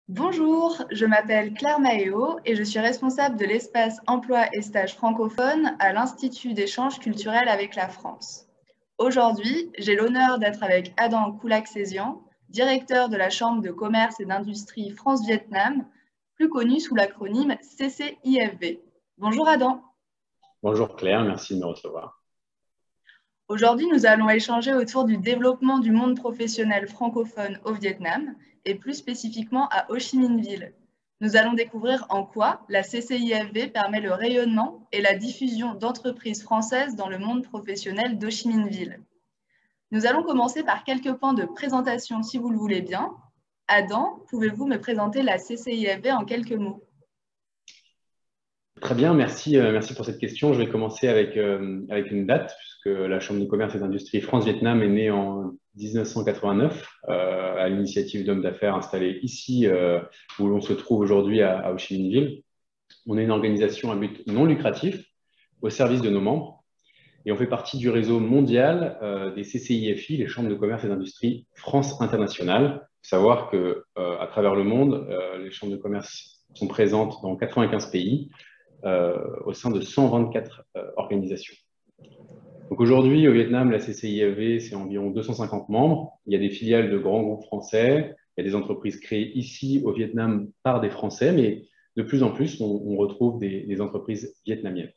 Bonjour, je m'appelle Claire Mahéo et je suis responsable de l'espace emploi et stage francophone à l'Institut d'échanges culturels avec la France. Aujourd'hui, j'ai l'honneur d'être avec Adam Koulak-Sézian, directeur de la Chambre de commerce et d'industrie France-Vietnam, plus connu sous l'acronyme CCIFV. Bonjour Adam. Bonjour Claire, merci de me recevoir. Aujourd'hui, nous allons échanger autour du développement du monde professionnel francophone au Vietnam et plus spécifiquement à Ho Chi Minh Ville. Nous allons découvrir en quoi la CCIFV permet le rayonnement et la diffusion d'entreprises françaises dans le monde professionnel d'Ho Chi Minh Ville. Nous allons commencer par quelques points de présentation si vous le voulez bien. Adam, pouvez-vous me présenter la CCIFV en quelques mots? Très bien, merci pour cette question. Je vais commencer avec une date, puisque la Chambre de commerce et d'industrie France-Vietnam est née en 1989 à l'initiative d'hommes d'affaires installés ici, où l'on se trouve aujourd'hui à Ho Chi Minh Ville. On est une organisation à but non lucratif au service de nos membres et on fait partie du réseau mondial des CCIFI, les chambres de commerce et d'industrie France Internationale. Il faut savoir qu'à travers le monde, les chambres de commerce sont présentes dans 95 pays. Au sein de 124 organisations. Donc aujourd'hui, au Vietnam, la CCIFV, c'est environ 250 membres. Il y a des filiales de grands groupes français, il y a des entreprises créées ici au Vietnam par des Français, mais de plus en plus, on retrouve des entreprises vietnamiennes.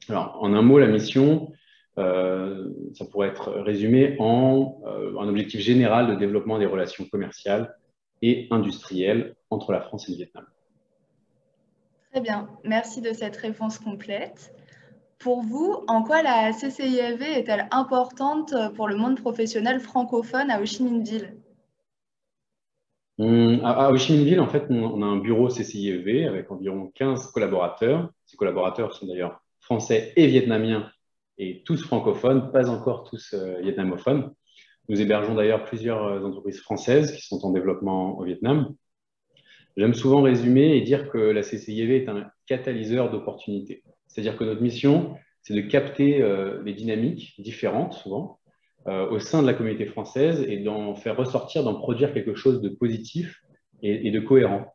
Alors, en un mot, la mission, ça pourrait être résumé en un objectif général de développement des relations commerciales et industrielles entre la France et le Vietnam. Très bien, merci de cette réponse complète. Pour vous, en quoi la CCIFV est-elle importante pour le monde professionnel francophone à Ho Chi Minh Ville? À Ho Chi Minh Ville, en fait, on a un bureau CCIFV avec environ 15 collaborateurs. Ces collaborateurs sont d'ailleurs français et vietnamiens et tous francophones, pas encore tous vietnamophones. Nous hébergeons d'ailleurs plusieurs entreprises françaises qui sont en développement au Vietnam. J'aime souvent résumer et dire que la CCIV est un catalyseur d'opportunités. C'est-à-dire que notre mission, c'est de capter les dynamiques différentes, souvent, au sein de la communauté française et d'en faire ressortir, d'en produire quelque chose de positif et de cohérent.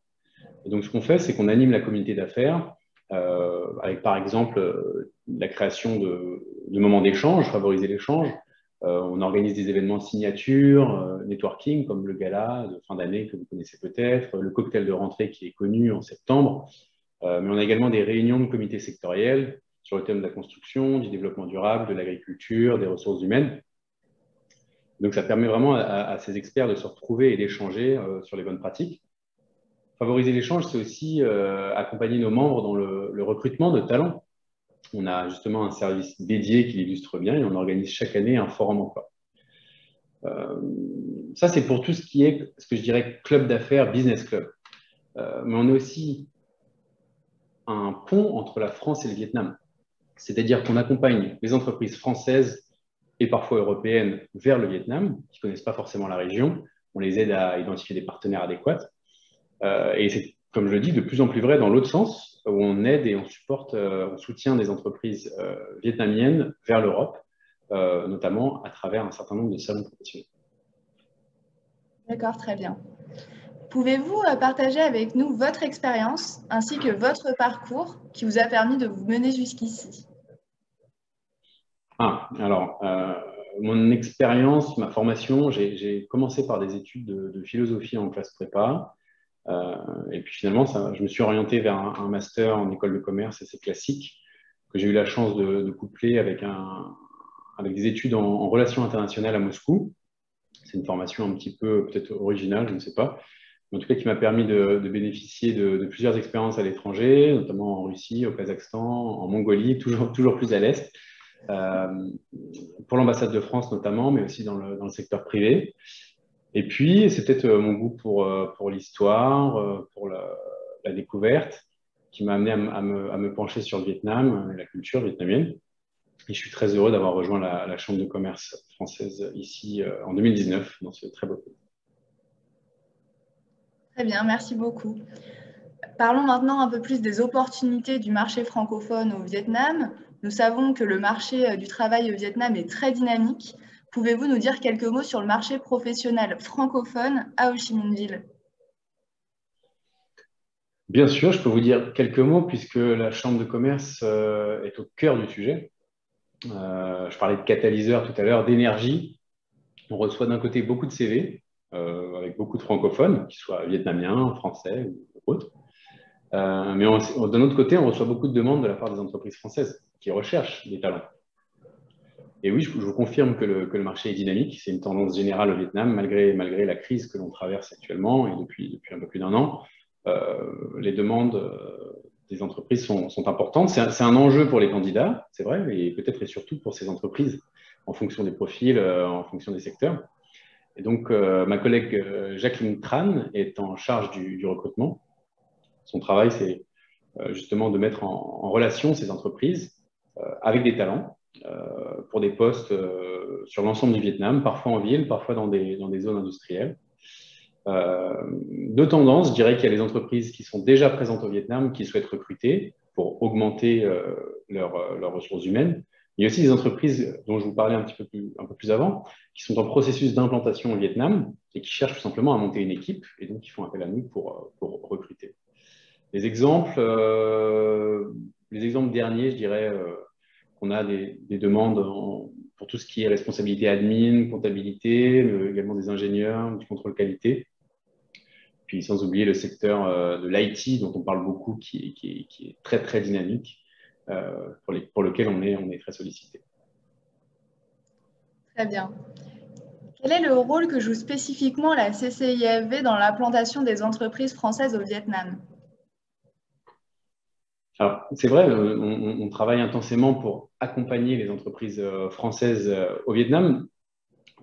Et donc, ce qu'on fait, c'est qu'on anime la communauté d'affaires avec, par exemple, la création de moments d'échange, favoriser l'échange. On organise des événements de signature, networking, comme le gala de fin d'année que vous connaissez peut-être, le cocktail de rentrée qui est connu en septembre. Mais on a également des réunions de comités sectoriels sur le thème de la construction, du développement durable, de l'agriculture, des ressources humaines. Donc, ça permet vraiment à ces experts de se retrouver et d'échanger sur les bonnes pratiques. Favoriser l'échange, c'est aussi accompagner nos membres dans le recrutement de talents. On a justement un service dédié qui l'illustre bien et on organise chaque année un forum emploi. Ça, c'est pour tout ce qui est, ce que je dirais, club d'affaires, business club. Mais on est aussi un pont entre la France et le Vietnam. C'est-à-dire qu'on accompagne les entreprises françaises et parfois européennes vers le Vietnam, qui ne connaissent pas forcément la région. On les aide à identifier des partenaires adéquats. Et c'est, comme je le dis, de plus en plus vrai dans l'autre sens, où on aide et on supporte, on soutient des entreprises vietnamiennes vers l'Europe, notamment à travers un certain nombre de salons professionnels. D'accord, très bien. Pouvez-vous partager avec nous votre expérience ainsi que votre parcours qui vous a permis de vous mener jusqu'ici? Alors, mon expérience, ma formation, j'ai commencé par des études de philosophie en classe prépa. Et puis finalement, je me suis orienté vers un master en école de commerce assez classique, que j'ai eu la chance de coupler avec des études en relations internationales à Moscou. C'est une formation un petit peu peut-être originale, je ne sais pas. Mais en tout cas, qui m'a permis de bénéficier de plusieurs expériences à l'étranger, notamment en Russie, au Kazakhstan, en Mongolie, toujours plus à l'Est, euh, pour l'ambassade de France notamment, mais aussi dans le secteur privé. Et puis, c'est peut-être mon goût pour l'histoire, pour la découverte, qui m'a amené à me pencher sur le Vietnam et la culture vietnamienne. Et je suis très heureux d'avoir rejoint la Chambre de commerce française ici en 2019, dans ce très beau pays. Très bien, merci beaucoup. Parlons maintenant un peu plus des opportunités du marché francophone au Vietnam. Nous savons que le marché du travail au Vietnam est très dynamique. Pouvez-vous nous dire quelques mots sur le marché professionnel francophone à Ho Chi Minh Ville? Bien sûr, je peux vous dire quelques mots puisque la Chambre de commerce est au cœur du sujet. Je parlais de catalyseur tout à l'heure, d'énergie. On reçoit d'un côté beaucoup de CV avec beaucoup de francophones, qu'ils soient vietnamiens, français ou autres. Mais d'un autre côté, on reçoit beaucoup de demandes de la part des entreprises françaises qui recherchent des talents. Et oui, je vous confirme que le marché est dynamique. C'est une tendance générale au Vietnam, malgré la crise que l'on traverse actuellement et depuis un peu plus d'un an. Les demandes des entreprises sont importantes. C'est un enjeu pour les candidats, c'est vrai, et peut-être et surtout pour ces entreprises, en fonction des profils, en fonction des secteurs. Et donc, ma collègue Jacqueline Tran est en charge du recrutement. Son travail, c'est justement de mettre en relation ces entreprises avec des talents pour des postes sur l'ensemble du Vietnam, parfois en ville, parfois dans des zones industrielles. Deux tendances, je dirais qu'il y a les entreprises qui sont déjà présentes au Vietnam, qui souhaitent recruter pour augmenter leurs ressources humaines. Il y a aussi des entreprises dont je vous parlais un peu plus avant, qui sont en processus d'implantation au Vietnam et qui cherchent tout simplement à monter une équipe et donc qui font appel à nous pour recruter. Les exemples derniers, je dirais qu'on a des demandes pour tout ce qui est responsabilité admin, comptabilité, également des ingénieurs, du contrôle qualité. Puis sans oublier le secteur de l'IT dont on parle beaucoup, qui est très très dynamique, pour lequel on est très sollicité. Très bien. Quel est le rôle que joue spécifiquement la CCIFV dans l'implantation des entreprises françaises au Vietnam? Alors, c'est vrai, on travaille intensément pour accompagner les entreprises françaises au Vietnam.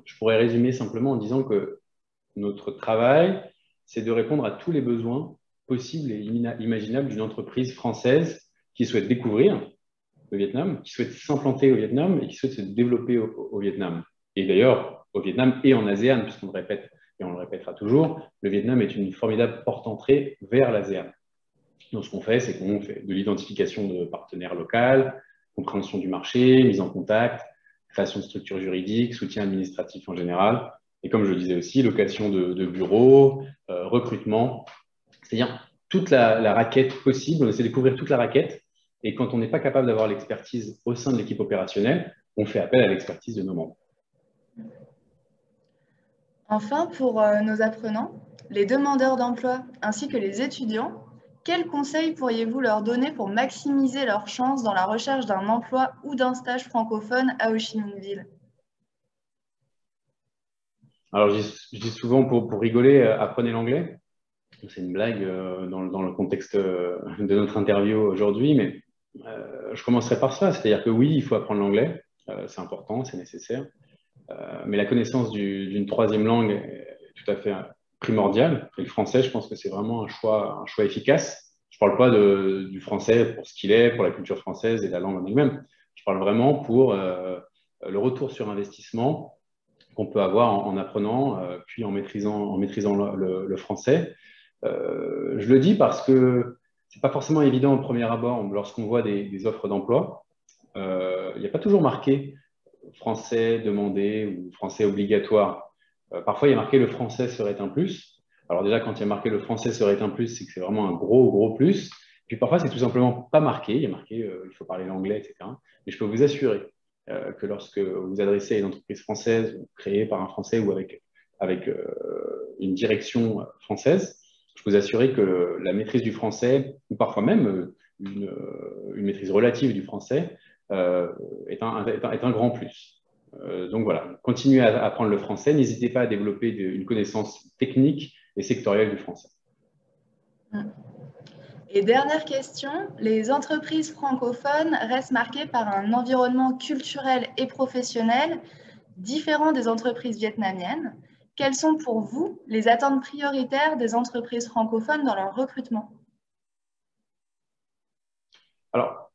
Je pourrais résumer simplement en disant que notre travail, c'est de répondre à tous les besoins possibles et imaginables d'une entreprise française qui souhaite découvrir le Vietnam, qui souhaite s'implanter au Vietnam et qui souhaite se développer au Vietnam. Et d'ailleurs, au Vietnam et en ASEAN, puisqu'on le répète et on le répétera toujours, le Vietnam est une formidable porte d'entrée vers l'ASEAN. Donc, ce qu'on fait, c'est qu'on fait de l'identification de partenaires locaux, compréhension du marché, mise en contact, création de structures juridiques, soutien administratif en général. Et comme je le disais aussi, location de bureaux, recrutement, c'est-à-dire toute la raquette possible. On essaie de couvrir toute la raquette. Et quand on n'est pas capable d'avoir l'expertise au sein de l'équipe opérationnelle, on fait appel à l'expertise de nos membres. Enfin, pour nos apprenants, les demandeurs d'emploi ainsi que les étudiants, quels conseils pourriez-vous leur donner pour maximiser leurs chances dans la recherche d'un emploi ou d'un stage francophone à Ho Chi Minh Ville? Alors, je dis souvent pour rigoler, apprenez l'anglais. C'est une blague dans le contexte de notre interview aujourd'hui, mais je commencerai par ça. C'est-à-dire que oui, il faut apprendre l'anglais. C'est important, c'est nécessaire. Mais la connaissance d'une troisième langue est tout à fait primordiale. Et le français, je pense que c'est vraiment un choix efficace. Je ne parle pas du français pour ce qu'il est, pour la culture française et la langue en elle-même. Je parle vraiment pour le retour sur investissement qu'on peut avoir en apprenant, puis en maîtrisant le français. Je le dis parce que ce n'est pas forcément évident au premier abord lorsqu'on voit des offres d'emploi. Il n'y a pas toujours marqué français demandé ou français obligatoire. Parfois, il y a marqué le français serait un plus. Alors déjà, quand il y a marqué le français serait un plus, c'est que c'est vraiment un gros plus. Puis parfois, c'est tout simplement pas marqué. Il y a marqué il faut parler l'anglais, etc. Mais je peux vous assurer que lorsque vous vous adressez à une entreprise française créée par un Français ou avec une direction française, je peux vous assurer que la maîtrise du français, ou parfois même une maîtrise relative du français, est un grand plus. Donc voilà, continuez à apprendre le français. N'hésitez pas à développer une connaissance technique et sectorielle du français. Et dernière question, les entreprises francophones restent marquées par un environnement culturel et professionnel différent des entreprises vietnamiennes. Quelles sont pour vous les attentes prioritaires des entreprises francophones dans leur recrutement? Alors,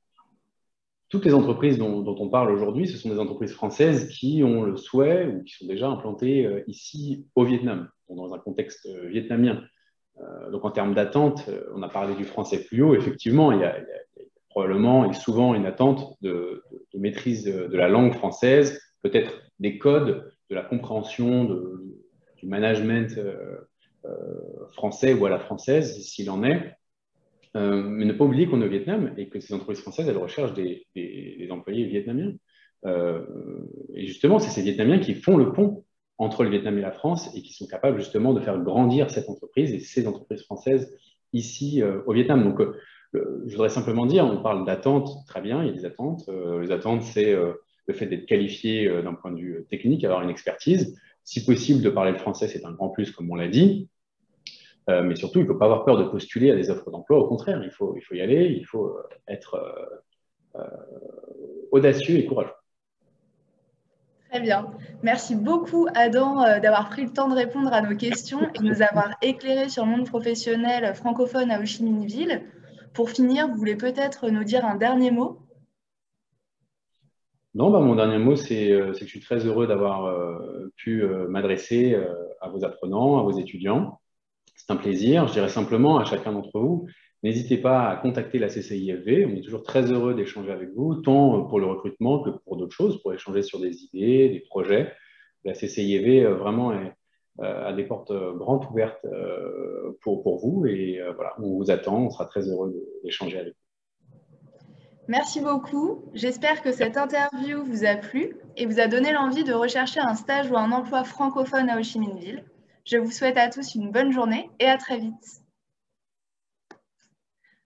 toutes les entreprises dont on parle aujourd'hui, ce sont des entreprises françaises qui ont le souhait ou qui sont déjà implantées ici au Vietnam, dans un contexte vietnamien. Donc en termes d'attente, on a parlé du français plus haut. Effectivement, il y a probablement et souvent une attente de maîtrise de la langue française, peut-être des codes, de la compréhension du management français ou à la française, s'il en est. Mais ne pas oublier qu'on est au Vietnam et que ces entreprises françaises, elles recherchent des employés vietnamiens. Euh, et justement, c'est ces Vietnamiens qui font le pont entre le Vietnam et la France et qui sont capables justement de faire grandir cette entreprise et ces entreprises françaises ici au Vietnam. Donc, je voudrais simplement dire, on parle d'attentes, très bien, il y a des attentes. Les attentes, c'est le fait d'être qualifié d'un point de vue technique, avoir une expertise. Si possible, de parler le français, c'est un grand plus, comme on l'a dit. Mais surtout, il ne faut pas avoir peur de postuler à des offres d'emploi. Au contraire, il faut y aller, il faut être audacieux et courageux. Très bien. Merci beaucoup, Adam, d'avoir pris le temps de répondre à nos questions et de nous avoir éclairés sur le monde professionnel francophone à Ho Chi Minh Ville. Pour finir, vous voulez peut-être nous dire un dernier mot? Non, bah, mon dernier mot, c'est que je suis très heureux d'avoir pu m'adresser à vos apprenants, à vos étudiants. C'est un plaisir. Je dirais simplement à chacun d'entre vous, n'hésitez pas à contacter la CCIFV. On est toujours très heureux d'échanger avec vous, tant pour le recrutement que pour d'autres choses, pour échanger sur des idées, des projets. La CCIFV vraiment a des portes grandes ouvertes pour vous et voilà, on vous attend. On sera très heureux d'échanger avec vous. Merci beaucoup. J'espère que cette interview vous a plu et vous a donné l'envie de rechercher un stage ou un emploi francophone à Ho Chi Minh Ville. Je vous souhaite à tous une bonne journée et à très vite.